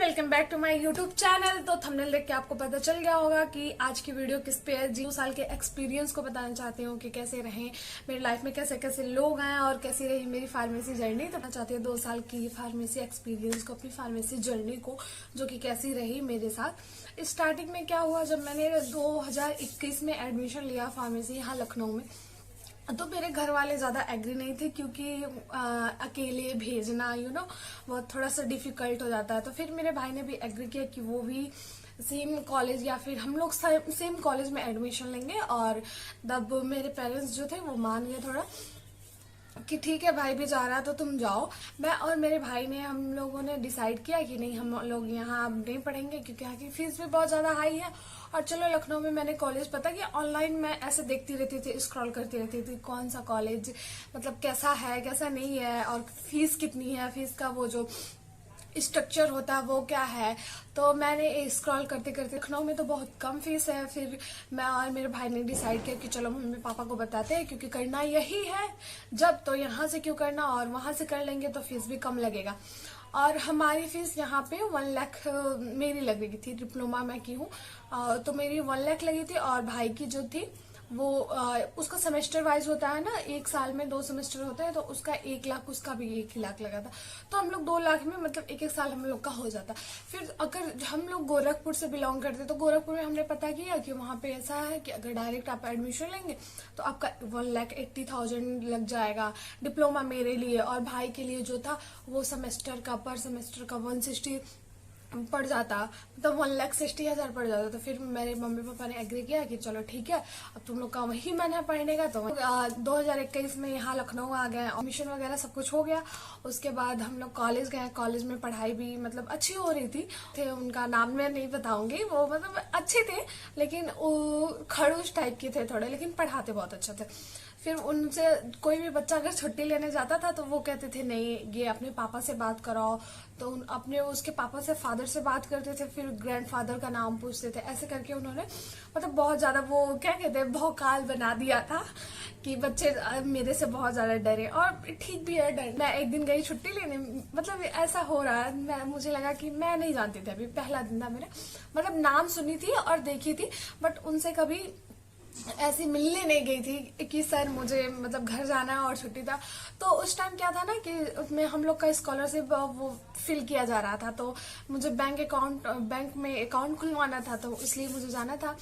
Welcome back to my YouTube channel. तो thumbnail देख के आपको पता चल गया होगा कि आज की वीडियो किस पे है। 2 साल के एक्सपीरियंस को बताना चाहती हूँ कि कैसे रहे मेरी लाइफ में, कैसे कैसे लोग आए और कैसी रही मेरी फार्मेसी जर्नी। तो मैं चाहती हूँ 2 साल की फार्मेसी एक्सपीरियंस को, अपनी फार्मेसी जर्नी को, जो कि कैसी रही मेरे साथ। स्टार्टिंग में क्या हुआ, जब मैंने 2021 में एडमिशन लिया फार्मेसी यहाँ लखनऊ में, तो मेरे घर वाले ज्यादा एग्री नहीं थे, क्योंकि अकेले भेजना वो थोड़ा सा डिफिकल्ट हो जाता है। तो फिर मेरे भाई ने भी एग्री किया कि वो भी सेम कॉलेज या फिर हम लोग सेम कॉलेज में एडमिशन लेंगे। और तब मेरे पेरेंट्स जो थे वो मान गए थोड़ा कि ठीक है, भाई भी जा रहा है तो तुम जाओ। मैं और मेरे भाई ने, हम लोगों ने डिसाइड किया कि नहीं, हम लोग यहाँ अब नहीं पढ़ेंगे, क्योंकि यहाँ की फीस भी बहुत ज्यादा हाई है। और चलो लखनऊ में मैंने कॉलेज, पता कि ऑनलाइन मैं ऐसे देखती रहती थी, स्क्रॉल करती रहती थी कौन सा कॉलेज मतलब कैसा है कैसा नहीं है, और फीस कितनी है, फीस का वो जो स्ट्रक्चर होता है वो क्या है। तो मैंने स्क्रॉल करते करते, लखनऊ में तो बहुत कम फीस है। फिर मैं और मेरे भाई ने डिसाइड किया कि चलो मम्मी पापा को बताते हैं, क्योंकि करना यही है जब, तो यहाँ से क्यों करना, और वहां से कर लेंगे तो फीस भी कम लगेगा। और हमारी फीस यहाँ पे 1 लाख मेरी लगी थी, डिप्लोमा मैं की हूँ, तो मेरी 1 लाख लगी थी। और भाई की जो थी वो उसका सेमेस्टर वाइज होता है ना, 1 साल में 2 सेमेस्टर होता है, तो उसका 1 लाख, उसका भी 1 लाख लगा था। तो हम लोग 2 लाख में मतलब 1 साल हम लोग का हो जाता। फिर अगर हम लोग गोरखपुर से बिलोंग करते, तो गोरखपुर में हमने पता किया कि वहां पे ऐसा है कि अगर डायरेक्ट आप एडमिशन लेंगे तो आपका 1,80,000 लग जाएगा डिप्लोमा मेरे लिए। और भाई के लिए जो था वो सेमेस्टर का, पर सेमेस्टर का 160 पड़ जाता, मतलब 1,60,000 पड़ जाता। तो फिर मेरे मम्मी पापा ने एग्री किया कि चलो ठीक है, अब तुम लोग का वही मन है पढ़ने का। तो 2021 में यहाँ लखनऊ आ गए, एडमिशन वगैरह सब कुछ हो गया। उसके बाद हम लोग कॉलेज गए, कॉलेज में पढ़ाई भी मतलब अच्छी हो रही थी। उनका नाम मैं नहीं बताऊंगी, वो मतलब अच्छे थे लेकिन वो खड़ूस टाइप के थे थोड़े, लेकिन पढ़ाते बहुत अच्छा थे। फिर उनसे कोई भी बच्चा अगर छुट्टी लेने जाता था तो वो कहते थे नहीं, ये अपने पापा से बात कराओ। तो अपने उसके पापा से, फादर से बात करते थे, फिर ग्रैंडफादर का नाम पूछते थे। ऐसे करके उन्होंने मतलब बहुत ज्यादा, वो क्या कहते हैं, भौकाल बना दिया था कि बच्चे मेरे से बहुत ज्यादा डरे। और ठीक भी है डर। मैं एक दिन गई छुट्टी लेने, मतलब ऐसा हो रहा है, मुझे लगा कि मैं नहीं जानती थी, अभी पहला दिन था मेरा, मतलब नाम सुनी थी और देखी थी, बट उनसे कभी ऐसी मिलने नहीं गई थी कि सर मुझे मतलब घर जाना है और छुट्टी था। तो उस टाइम क्या था ना कि उसमें हम लोग का स्कॉलरशिप वो फिल किया जा रहा था, तो मुझे बैंक में अकाउंट खुलवाना था, तो इसलिए मुझे जाना था।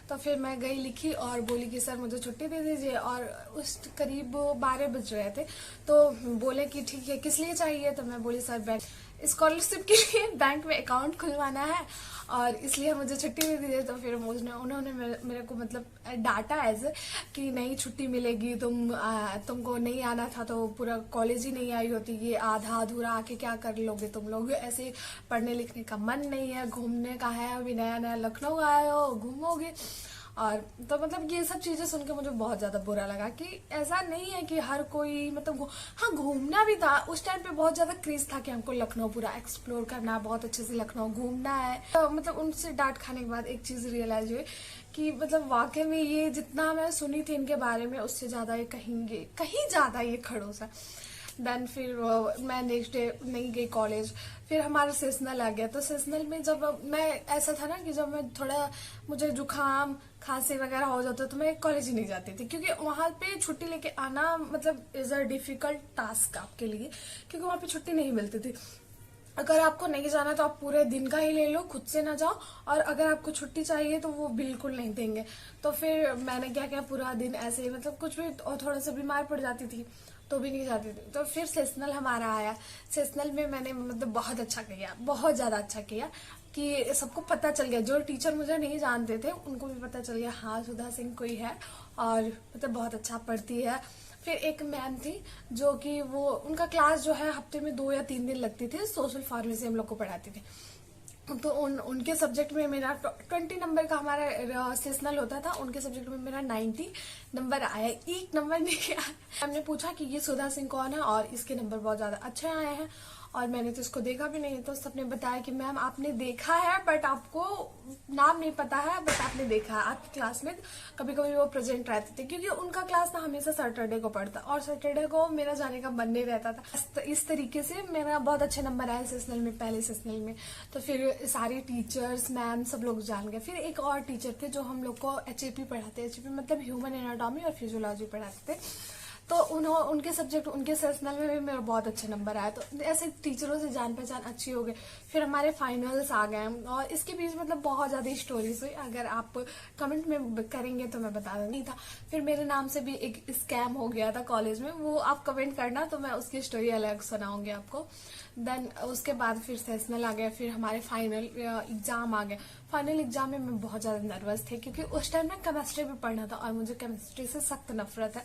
तो फिर मैं गई, लिखी और बोली कि सर मुझे छुट्टी दे दीजिए। और उस करीब 12 बज रहे थे, तो बोले कि ठीक है, किस लिए चाहिए। तो मैं बोली सर बैंक स्कॉलरशिप के लिए बैंक में अकाउंट खुलवाना है और इसलिए मुझे छुट्टी दे दीजिए। तो फिर उन्होंने मेरे को मतलब डांटा ऐसे कि नहीं छुट्टी मिलेगी, तुमको नहीं आना था तो पूरा कॉलेज ही नहीं आई होती, ये आधा अधूरा आके क्या कर लोगे तुम लोग, ऐसे पढ़ने लिखने का मन नहीं है, घूमने का है, अभी नया नया लखनऊ आए हो, घूमोगे। और तो मतलब ये सब चीजें सुन के मुझे बहुत ज्यादा बुरा लगा कि ऐसा नहीं है कि हर कोई मतलब हाँ, घूमना भी था उस टाइम पे, बहुत ज्यादा क्रेज था कि हमको लखनऊ पूरा एक्सप्लोर करना है, बहुत अच्छे से लखनऊ घूमना है। तो मतलब उनसे डांट खाने के बाद एक चीज रियलाइज हुई कि मतलब वाकई में ये जितना मैं सुनी थी इनके बारे में, उससे ज्यादा ये कहीं ज्यादा ये खड़ूस है। देन फिर मैं नेक्स्ट डे नहीं गई कॉलेज। फिर हमारा सेशनल आ गया, तो सेशनल में जब मैं, ऐसा था ना कि जब मैं थोड़ा, मुझे जुकाम खांसी वगैरह हो जाता तो मैं कॉलेज ही नहीं जाती थी, क्योंकि वहां पे छुट्टी लेके आना मतलब इज अ डिफिकल्ट टास्क आपके लिए, क्योंकि वहां पे छुट्टी नहीं मिलती थी। अगर आपको नहीं जाना तो आप पूरे दिन का ही ले लो, खुद से ना जाओ, और अगर आपको छुट्टी चाहिए तो वो बिल्कुल नहीं देंगे। तो फिर मैंने क्या किया, पूरा दिन ऐसे ही मतलब कुछ भी, और थोड़ा सा बीमार पड़ जाती थी तो भी नहीं जाती थी। तो फिर सेशनल हमारा आया, सेशनल में मैंने मतलब बहुत अच्छा किया, बहुत ज्यादा अच्छा किया कि सबको पता चल गया, जो टीचर मुझे नहीं जानते थे उनको भी पता चल गया हाँ सुधा सिंह कोई है और मतलब बहुत अच्छा पढ़ती है। फिर एक मैम थी जो कि वो, उनका क्लास जो है हफ्ते में 2 या 3 दिन लगती थी, सोशल फार्मेसी हम लोग को पढ़ाती थी। तो उनके सब्जेक्ट में मेरा 20 नंबर का हमारा सेशनल होता था, उनके सब्जेक्ट में मेरा 90 नंबर आया, 1 नंबर नहीं आया। हमने पूछा कि ये सुधा सिंह कौन है, और इसके नंबर बहुत ज्यादा अच्छे आए हैं। और मैंने तो इसको देखा भी नहीं। तो सबने बताया कि मैम आपने देखा है बट आपको नाम नहीं पता है, बट आपने देखा है। आपकी क्लास में कभी कभी वो प्रेजेंट रहते थे, क्योंकि उनका क्लास ना हमेशा सैटरडे को पढ़ता और सैटरडे को मेरा जाने का मन नहीं रहता था। इस तरीके से मेरा बहुत अच्छे नंबर आया सेशनल में, पहले सेशनल में। तो फिर सारे टीचर्स, मैम सब लोग जान गए। फिर एक और टीचर थे जो हम लोग को एचएपी पढ़ाते, एचएपी मतलब ह्यूमन एनाटॉमी और फिजियोलॉजी पढ़ाते थे। तो उनके सब्जेक्ट, उनके सेशनल में भी मेरा बहुत अच्छे नंबर आया। तो ऐसे टीचरों से जान पहचान अच्छी हो गई। फिर हमारे फाइनल्स आ गए और इसके बीच मतलब बहुत ज्यादा स्टोरीज हुई। अगर आप कमेंट में करेंगे तो मैं बता दूंगी। था फिर मेरे नाम से भी एक स्कैम हो गया था कॉलेज में, वो आप कमेंट करना तो मैं उसकी स्टोरी अलग सुनाऊंगी आपको। देन उसके बाद फिर सेशनल आ गया, फिर हमारे फाइनल एग्जाम आ गया। फाइनल एग्जाम में मैं बहुत ज्यादा नर्वस थी, क्योंकि उस टाइम ना केमिस्ट्री भी पढ़ना था और मुझे केमिस्ट्री से सख्त नफरत है।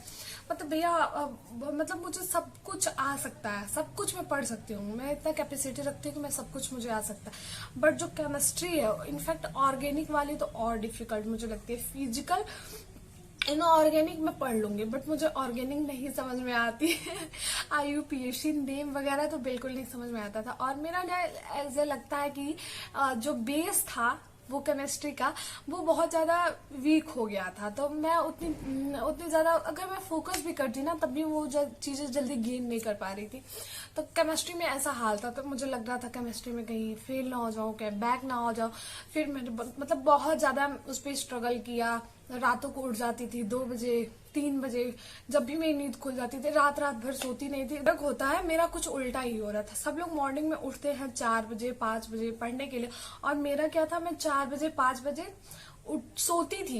मतलब भैया मतलब मुझे सब कुछ आ सकता है, सब कुछ मैं पढ़ सकती हूँ, मैं इतना कैपेसिटी रखती हूँ कि मैं सब कुछ मुझे आ सकता है। बट जो केमिस्ट्री है, इनफैक्ट ऑर्गेनिक वाली तो और डिफिकल्ट मुझे लगती है। फिजिकल ऑर्गेनिक मैं पढ़ लूंगी, बट मुझे ऑर्गेनिक नहीं समझ में आती है। IUPAC नेम वगैरह तो बिल्कुल नहीं समझ में आता था। और मेरा ना ऐसा लगता है कि जो बेस था वो केमिस्ट्री का, वो बहुत ज्यादा वीक हो गया था। तो मैं उतनी ज्यादा अगर मैं फोकस भी करती ना, तब भी वो चीजें जल्दी गेन नहीं कर पा रही थी। तो केमिस्ट्री में ऐसा हाल था। तो मुझे लग रहा था केमिस्ट्री में कहीं फेल ना हो जाऊं, कहीं बैक ना हो जाऊं। फिर मैंने मतलब बहुत ज्यादा उस पर स्ट्रगल किया। रातों को उठ जाती थी 2 बजे 3 बजे, जब भी मेरी नींद खुल जाती थी। रात भर सोती नहीं थी। तक होता है मेरा कुछ उल्टा ही हो रहा था। सब लोग मॉर्निंग में उठते हैं 4 बजे 5 बजे पढ़ने के लिए, और मेरा क्या था, मैं 4 बजे 5 बजे सोती थी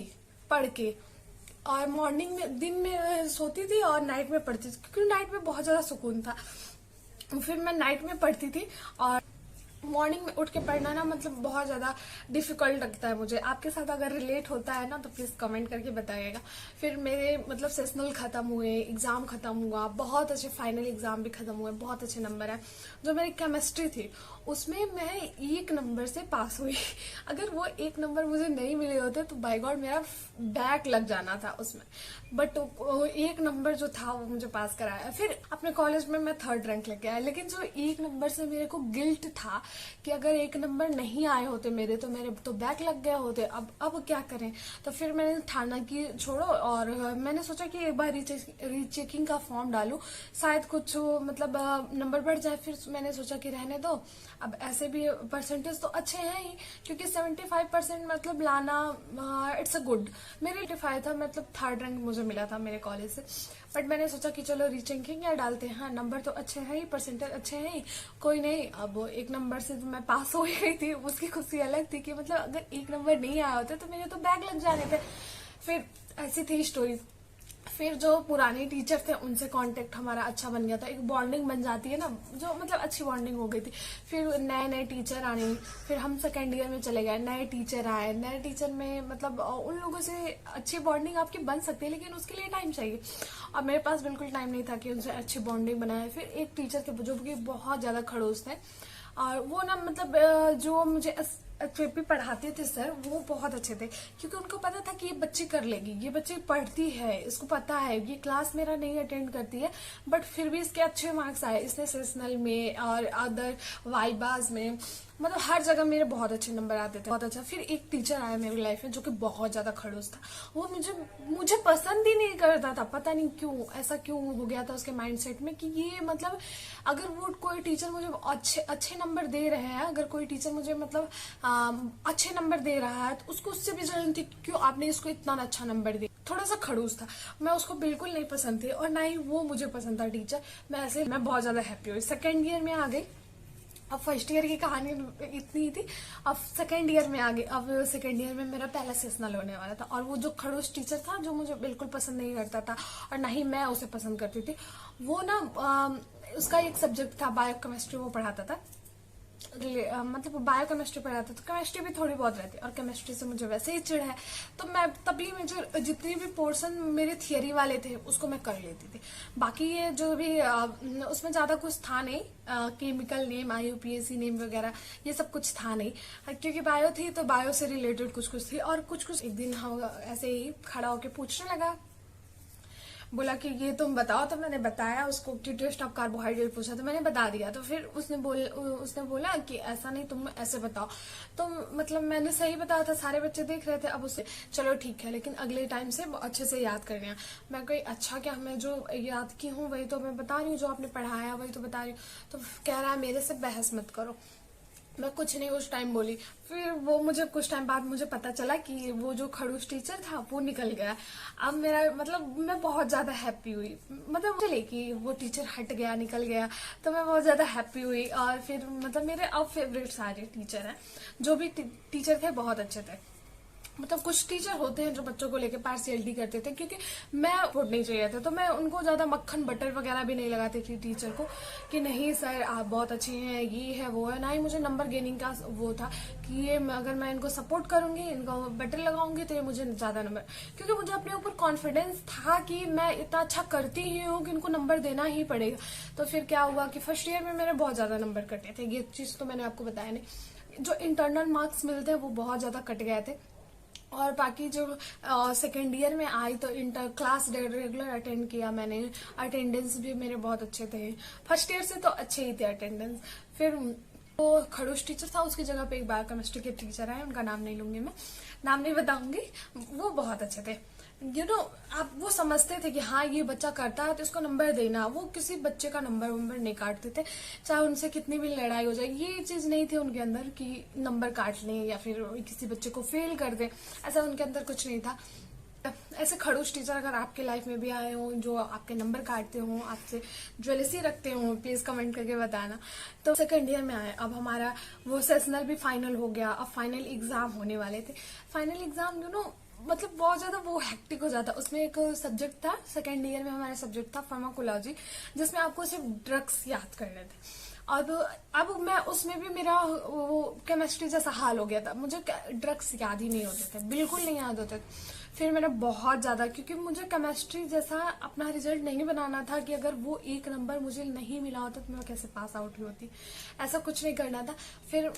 पढ़ के, और मॉर्निंग में दिन में सोती थी और नाइट में पढ़ती थी, क्योंकि नाइट में बहुत ज्यादा सुकून था। फिर मैं नाइट में पढ़ती थी और मॉर्निंग में उठ के पढ़ना ना मतलब बहुत ज्यादा डिफिकल्ट लगता है मुझे। आपके साथ अगर रिलेट होता है ना तो प्लीज कमेंट करके बताइएगा। फिर मेरे मतलब सेशनल खत्म हुए, एग्जाम खत्म हुआ, बहुत अच्छे फाइनल एग्जाम भी खत्म हुए, बहुत अच्छे नंबर है। जो मेरी केमिस्ट्री थी उसमें मैं 1 नंबर से पास हुई। अगर वो 1 नंबर मुझे नहीं मिले होते तो बाय गॉड मेरा बैक लग जाना था उसमें। बट 1 नंबर जो था वो मुझे पास कराया। फिर अपने कॉलेज में मैं 3rd रैंक लेके आया। लेकिन जो 1 नंबर से मेरे को गिल्ट था कि अगर 1 नंबर नहीं आए होते मेरे तो बैक लग गए होते। अब क्या करें। तो फिर मैंने ठाना कि छोड़ो, और मैंने सोचा कि एक बार रीचेकिंग का फॉर्म डालूं, शायद कुछ मतलब नंबर बढ़ जाए। फिर मैंने सोचा कि रहने दो, अब ऐसे भी परसेंटेज तो अच्छे हैं ही, क्योंकि 75% मतलब लाना इट्स अ गुड। मेरे 85 था, मतलब 3rd रैंक मुझे मिला था मेरे कॉलेज से। बट मैंने सोचा कि चलो रीचेकिंग या डालते हैं, हाँ नंबर तो अच्छे हैं ही, परसेंटेज अच्छे हैं ही, कोई नहीं। अब 1 नंबर से तो मैं पास हो गई थी, उसकी खुशी अलग थी कि मतलब अगर 1 नंबर नहीं आया होता तो मेरे तो बैक लग जाने थे। फिर ऐसी थी स्टोरी। फिर जो पुराने टीचर थे उनसे कांटेक्ट हमारा अच्छा बन गया था, एक बॉन्डिंग बन जाती है ना, जो मतलब अच्छी बॉन्डिंग हो गई थी। फिर नए नए टीचर आने, फिर हम 2nd ईयर में चले गए, नए टीचर आए। नए टीचर में मतलब उन लोगों से अच्छी बॉन्डिंग आपकी बन सकती है, लेकिन उसके लिए टाइम चाहिए, और मेरे पास बिल्कुल टाइम नहीं था कि उनसे अच्छी बॉन्डिंग बनाए। फिर एक टीचर थे जो कि बहुत ज्यादा खड़ूस थे, और वो ना मतलब जो मुझे एचएपी पढ़ाते थे सर, वो बहुत अच्छे थे, क्योंकि उनको पता था कि ये बच्ची कर लेगी, ये बच्ची पढ़ती है, इसको पता है, ये क्लास मेरा नहीं अटेंड करती है, बट फिर भी इसके अच्छे मार्क्स आए। इसने सेशनल में और अदर वाइबाज में मतलब हर जगह मेरे बहुत अच्छे नंबर आते थे, बहुत अच्छा। फिर एक टीचर आया मेरी लाइफ में जो कि बहुत ज्यादा खड़ूस था। वो मुझे पसंद ही नहीं करता था, पता नहीं क्यों, ऐसा क्यों हो गया था उसके माइंडसेट में कि ये मतलब अगर वो कोई टीचर मुझे अच्छे नंबर दे रहे हैं, अगर कोई टीचर मुझे मतलब अच्छे नंबर दे रहा है तो उसको उससे भी जलन थी, क्यों आपने इसको इतना अच्छा नंबर दिया। थोड़ा सा खड़ूस था, मैं उसको बिल्कुल नहीं पसंद थी और ना ही वो मुझे पसंद था टीचर। मैं बहुत ज्यादा हैप्पी हुई, 2nd ईयर में आ गई। अब 1st ईयर की कहानी इतनी ही थी, अब 2nd ईयर में आ गई। अब 2nd ईयर में मेरा पहला सेशनल होने वाला था, और वो जो खड़ूस टीचर था जो मुझे बिल्कुल पसंद नहीं करता था और ना ही मैं उसे पसंद करती थी, वो ना उसका एक सब्जेक्ट था बायोकेमिस्ट्री, वो पढ़ाता था, मतलब बायोकेमिस्ट्री पढ़ाता था। केमिस्ट्री भी थोड़ी बहुत रहती है, और केमिस्ट्री से मुझे वैसे ही चिढ़ है, तो मैं तभी मुझे जितने भी पोर्शन मेरे थियरी वाले थे उसको मैं कर लेती थी। बाकी ये जो भी उसमें ज्यादा कुछ था नहीं, केमिकल नेम, IUPAC नेम वगैरह ये सब कुछ था नहीं, क्योंकि बायो थी तो बायो से रिलेटेड कुछ कुछ थी। और कुछ एक दिन हम ऐसे ही खड़ा होके पूछने लगा, बोला कि ये तुम बताओ, तो मैंने बताया उसको कि टेस्ट ऑफ कार्बोहाइड्रेट पूछा तो मैंने बता दिया। तो फिर उसने बोला कि ऐसा नहीं, तुम ऐसे बताओ। तो मतलब मैंने सही बताया था, सारे बच्चे देख रहे थे। अब उसे चलो ठीक है, लेकिन अगले टाइम से अच्छे से याद करने हैं। मैं कोई अच्छा क्या, मैं जो याद की हूँ वही तो मैं बता रही हूँ, जो आपने पढ़ाया वही तो बता रही हूँ। तो कह रहा है मेरे से बहस मत करो। मैं कुछ नहीं उस टाइम बोली। फिर वो मुझे कुछ टाइम बाद मुझे पता चला कि वो जो खड़ूस टीचर था वो निकल गया। अब मेरा मतलब मैं बहुत ज्यादा हैप्पी हुई, मतलब चले कि वो टीचर हट गया, निकल गया, तो मैं बहुत ज्यादा हैप्पी हुई। और फिर मतलब मेरे अब फेवरेट सारे टीचर हैं, जो भी टीचर थे बहुत अच्छे थे। मतलब कुछ टीचर होते हैं जो बच्चों को लेकर पार्शियलिटी करते थे, क्योंकि मैं वोट नहीं चाहिए था, तो मैं उनको ज्यादा मक्खन बटर वगैरह भी नहीं लगाती थी टीचर को कि नहीं सर आप बहुत अच्छे हैं, ये है वो है। ना ही मुझे नंबर गेनिंग का वो था कि ये अगर मैं इनको सपोर्ट करूंगी, इनको बटर लगाऊंगी तो ये मुझे ज्यादा नंबर, क्योंकि मुझे अपने ऊपर कॉन्फिडेंस था कि मैं इतना अच्छा करती ही हूँ कि इनको नंबर देना ही पड़ेगा। तो फिर क्या हुआ कि फर्स्ट ईयर में मेरे बहुत ज्यादा नंबर कटे थे, ये चीज तो मैंने आपको बताया नहीं। जो इंटरनल मार्क्स मिलते हैं वो बहुत ज्यादा कट गए थे। और बाकी जो सेकेंड ईयर में आई तो इंटर क्लास रेगुलर अटेंड किया मैंने, अटेंडेंस भी मेरे बहुत अच्छे थे। फर्स्ट ईयर से तो अच्छे ही थे अटेंडेंस। फिर वो खड़ूस टीचर था, उसकी जगह पे एक बायोकेमिस्ट्री के टीचर आए, उनका नाम नहीं लूंगी मैं, नाम नहीं बताऊंगी। वो बहुत अच्छे थे। आप वो समझते थे कि हाँ ये बच्चा करता है तो इसको नंबर देना। वो किसी बच्चे का नंबर नहीं काटते थे, चाहे उनसे कितनी भी लड़ाई हो जाए। ये चीज नहीं थी उनके अंदर कि नंबर काट लें या फिर किसी बच्चे को फेल कर दें, ऐसा उनके अंदर कुछ नहीं था। ऐसे खड़ूस टीचर अगर आपके लाइफ में भी आए हो, जो आपके नंबर काटते हो, आपसे ज्वेलसी रखते हो, प्लीज कमेंट करके बताना। तो सेकंड ईयर में आए, अब हमारा वो सेशनल भी फाइनल हो गया, अब फाइनल एग्जाम होने वाले थे। फाइनल एग्जाम मतलब बहुत ज्यादा वो हेक्टिक हो जाता। उसमें एक सब्जेक्ट था, सेकेंड ईयर में हमारा सब्जेक्ट था फार्माकोलॉजी, जिसमें आपको सिर्फ ड्रग्स याद करने थे। अब मैं उसमें भी मेरा वो केमिस्ट्री जैसा हाल हो गया था, मुझे ड्रग्स याद ही नहीं होते थे, बिल्कुल नहीं याद होते थे। फिर मैंने बहुत ज्यादा, क्योंकि मुझे केमिस्ट्री जैसा अपना रिजल्ट नहीं बनाना था कि अगर वो एक नंबर मुझे नहीं मिला होता तो मैं कैसे पास आउट ही होती, ऐसा कुछ नहीं करना था। फिर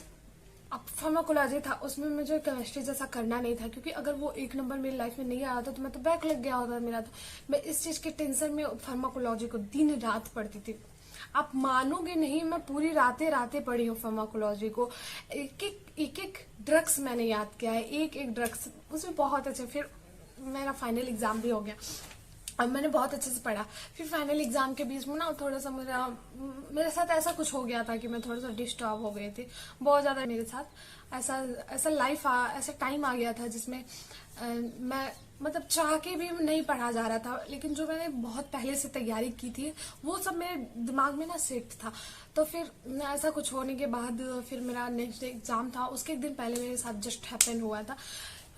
अब फार्माकोलॉजी था, उसमें मुझे केमिस्ट्री जैसा करना नहीं था, क्योंकि अगर वो एक नंबर मेरी लाइफ में नहीं आया होता तो मैं तो बैक लग गया होता मेरा। तो मैं इस चीज के टेंशन में फार्माकोलॉजी को दिन रात पढ़ती थी। आप मानोगे नहीं, मैं पूरी रातें पढ़ी हूँ फार्माकोलॉजी को। एक ड्रग्स मैंने याद किया है, एक ड्रग्स उसमें बहुत अच्छे। फिर मेरा फाइनल एग्जाम भी हो गया, अब मैंने बहुत अच्छे से पढ़ा। फिर फाइनल एग्जाम के बीच में ना थोड़ा सा मेरे साथ ऐसा कुछ हो गया था कि मैं थोड़ा सा डिस्टर्ब हो गई थी, बहुत ज्यादा मेरे साथ ऐसा टाइम आ गया था जिसमें मैं मतलब चाह के भी नहीं पढ़ा जा रहा था, लेकिन जो मैंने बहुत पहले से तैयारी की थी वो सब मेरे दिमाग में ना सेट था। तो फिर ऐसा कुछ होने के बाद फिर मेरा नेक्स्ट एग्जाम था, उसके एक दिन पहले मेरे साथ जस्ट हैपन हुआ था।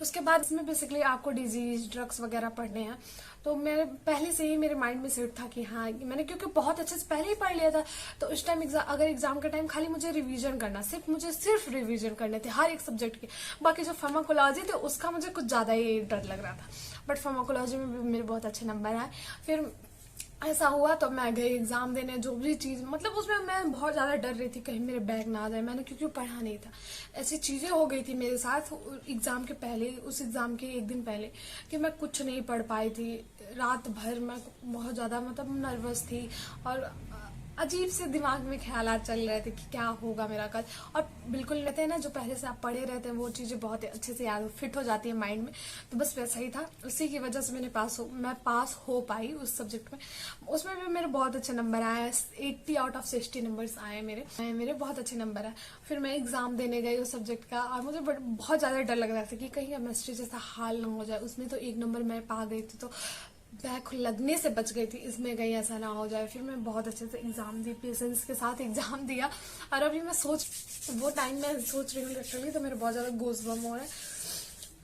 उसके बाद इसमें बेसिकली आपको डिजीज ड्रग्स वगैरह पढ़ने हैं। तो मेरे पहले से ही मेरे माइंड में सेट था कि हाँ, मैंने क्योंकि बहुत अच्छे से पहले ही पढ़ लिया था। तो उस टाइम अगर एग्जाम का टाइम खाली मुझे रिवीजन करना, सिर्फ रिवीजन करने थे हर एक सब्जेक्ट के। बाकी जो फार्माकोलॉजी थे उसका मुझे कुछ ज्यादा ही डर लग रहा था, बट फार्माकोलॉजी में भी मेरे बहुत अच्छे नंबर आए। फिर ऐसा हुआ तो मैं गई एग्जाम देने, जो भी चीज मतलब उसमें मैं बहुत ज्यादा डर रही थी कहीं मेरे बैग ना आ जाए, मैंने क्योंकि पढ़ा नहीं था। ऐसी चीजें हो गई थी मेरे साथ एग्जाम के पहले, उस एग्जाम के एक दिन पहले, कि मैं कुछ नहीं पढ़ पाई थी। रात भर मैं बहुत ज्यादा मतलब नर्वस थी और अजीब से दिमाग में ख्यालात चल रहे थे कि क्या होगा मेरा कल। और बिल्कुल रहते हैं ना जो पहले से आप पढ़े रहते हैं, वो चीजें बहुत अच्छे से याद फिट हो जाती है माइंड में। तो बस वैसा ही था, उसी की वजह से मैं पास हो पाई उस सब्जेक्ट में। उसमें भी मेरे बहुत अच्छे नंबर आए, 80 आउट ऑफ 60 नंबर्स आए मेरे बहुत अच्छे नंबर आए। फिर मैं एग्जाम देने गई उस सब्जेक्ट का, और मुझे बहुत ज्यादा डर लग रहा था कि कहीं केमिस्ट्री जैसा हाल ना हो जाए। उसमें तो एक नंबर मैं पा गई थी तो बैक लगने से बच गई थी, इसमें कहीं ऐसा ना हो जाए। फिर मैं बहुत अच्छे से एग्जाम दी, पेशेंस के साथ एग्जाम दिया। और अभी मैं वो टाइम में सोच रही हूँ लिटरली, तो मेरे बहुत ज्यादा गोज़बम्प हो रहा है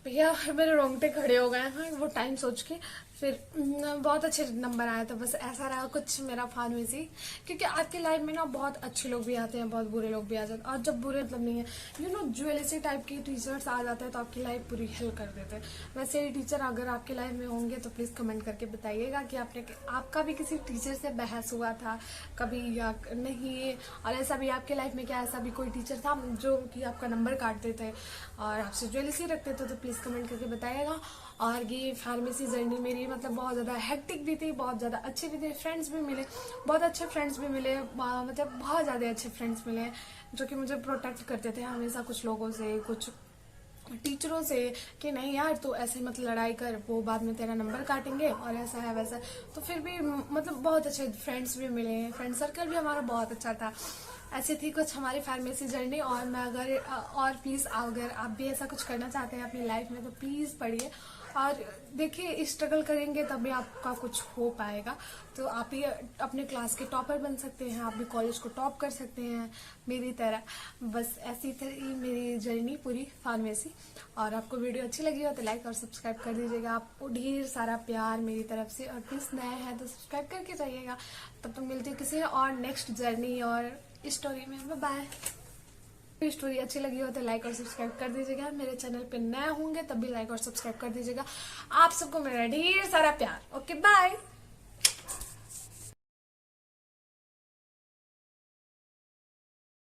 भैया, मेरे रोंगटे खड़े हो गए हैं वो टाइम सोच के। फिर बहुत अच्छे नंबर आए, तो बस ऐसा रहा कुछ मेरा फार्मेसी। क्योंकि आपकी लाइफ में ना बहुत अच्छे लोग भी आते हैं, बहुत बुरे लोग भी आ जाते हैं, और जब बुरे मतलब नहीं है ज्वेलसी टाइप के टीचर्स आ जाते हैं तो आपकी लाइफ पूरी हेल्प कर देते हैं। वैसे ही टीचर अगर आपकी लाइफ में होंगे तो प्लीज कमेंट करके बताइएगा कि आपका भी किसी टीचर से बहस हुआ था कभी या नहीं, और ऐसा भी आपके लाइफ में क्या ऐसा भी कोई टीचर था जो कि आपका नंबर काटते थे और आपसे ज्वेलसी रखते थे, तो प्लीज कमेंट करके बताइएगा। और ये फार्मेसी जर्नी मेरी मतलब बहुत ज़्यादा हेक्टिक भी थी, बहुत ज़्यादा अच्छी भी थी। फ्रेंड्स भी मिले, बहुत अच्छे फ्रेंड्स भी मिले, मतलब बहुत ज़्यादा अच्छे फ्रेंड्स मिले जो कि मुझे प्रोटेक्ट करते थे हमेशा, कुछ लोगों से, कुछ टीचरों से कि नहीं यार तू ऐसे मत लड़ाई कर, वो बाद में तेरा नंबर काटेंगे और ऐसा है वैसा। तो फिर भी मतलब बहुत अच्छे फ्रेंड्स भी मिले, फ्रेंड सर्कल भी हमारा बहुत अच्छा था। ऐसी थी कुछ हमारी फार्मेसी जर्नी। और मैं और प्लीज़ अगर आप भी ऐसा कुछ करना चाहते हैं अपनी लाइफ में तो प्लीज़ पढ़िए और देखिए, स्ट्रगल करेंगे तभी आपका कुछ हो पाएगा। तो आप भी अपने क्लास के टॉपर बन सकते हैं, आप भी कॉलेज को टॉप कर सकते हैं मेरी तरह। बस ऐसी थी मेरी जर्नी पूरी फार्मेसी। और आपको वीडियो अच्छी लगी हो तो लाइक और सब्सक्राइब कर दीजिएगा। आपको ढेर सारा प्यार मेरी तरफ से, और प्लीज़ नए हैं तो सब्सक्राइब करके जाइएगा। तब तक मिलती हूँ किसी और नेक्स्ट जर्नी और स्टोरी में। बाय। स्टोरी अच्छी लगी हो तो लाइक और सब्सक्राइब कर दीजिएगा। मेरे चैनल पे नए होंगे तब भी लाइक और सब्सक्राइब कर दीजिएगा। आप सबको मेरा ढेर सारा प्यार। Okay bye.